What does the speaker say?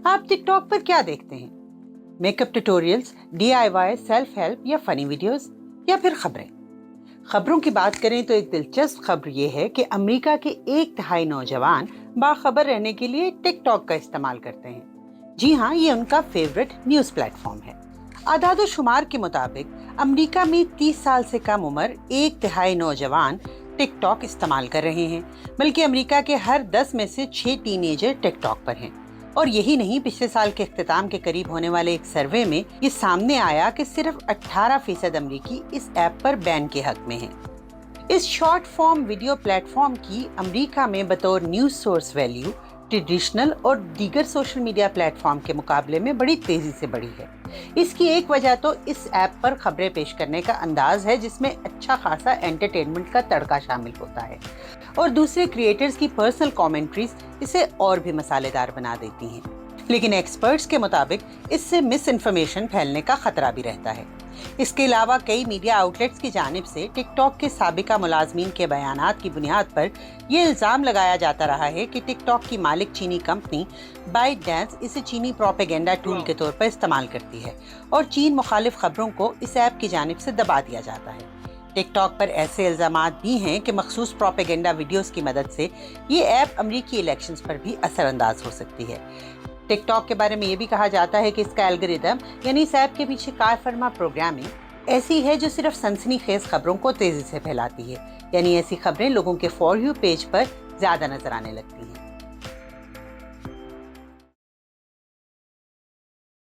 آپ ٹک ٹاک پر کیا دیکھتے ہیں؟ Make up tutorials, DIY، self help یا فنی ویڈیوز یا پھر خبریں؟ خبروں کی بات کریں تو ایک دلچسپ خبر یہ ہے کہ امریکہ کے 1/3 نوجوان باخبر رہنے کے لیے ٹک ٹاک کا استعمال کرتے ہیں۔ جی ہاں، یہ ان کا فیورٹ نیوز پلیٹ فارم ہے۔ اعداد و شمار کے مطابق امریکہ میں 30 سال سے کم عمر 1/3 نوجوان ٹک ٹاک استعمال کر رہے ہیں، بلکہ امریکہ کے ہر 10 میں سے 6 ٹین ایجر ٹک ٹاک پر ہیں۔ اور یہی نہیں، پچھلے سال کے اختتام کے قریب ہونے والے ایک سروے میں یہ سامنے آیا کہ صرف 18% امریکی اس ایپ پر بین کے حق میں ہیں۔ اس شارٹ فارم ویڈیو پلیٹ فارم کی امریکہ میں بطور نیوز سورس ویلیو ٹریڈیشنل اور دیگر سوشل میڈیا پلیٹ فارم کے مقابلے میں بڑی تیزی سے بڑھی ہے۔ اس کی ایک وجہ تو اس ایپ پر خبریں پیش کرنے کا انداز ہے، جس میں اچھا خاصا انٹرٹینمنٹ کا تڑکا شامل ہوتا ہے، اور دوسرے کریئٹرز کی پرسنل کامنٹریز اسے اور بھی مسالے دار بنا دیتی ہیں۔ لیکن ایکسپرٹس کے مطابق اس سے مس انفارمیشن پھیلنے کا خطرہ بھی رہتا ہے۔ اس کے علاوہ کئی میڈیا آؤٹلیٹس کی جانب سے ٹک ٹاک کے سابقہ ملازمین کے بیانات کی بنیاد پر یہ الزام لگایا جاتا رہا ہے کہ ٹک ٹاک کی مالک چینی کمپنی بائٹ ڈانس اسے چینی پروپیگنڈا ٹول کے طور پر استعمال کرتی ہے، اور چین مخالف خبروں کو اس ایپ کی جانب سے دبا دیا جاتا ہے۔ ٹک ٹاک پر ایسے الزامات بھی ہیں کہ مخصوص پروپیگنڈا ویڈیوز کی مدد سے یہ ایپ امریکی الیکشنز پر بھی اثر انداز ہو سکتی ہے۔ ٹک ٹاک کے بارے میں یہ بھی کہا جاتا ہے کہ اس کا الگوریدم، یعنی اس ایپ کے پیچھے کار فرما پروگرامنگ ایسی ہے جو صرف سنسنی خیز خبروں کو تیزی سے پھیلاتی ہے، یعنی ایسی خبریں لوگوں کے فور یو پیج پر زیادہ نظر آنے لگتی ہیں۔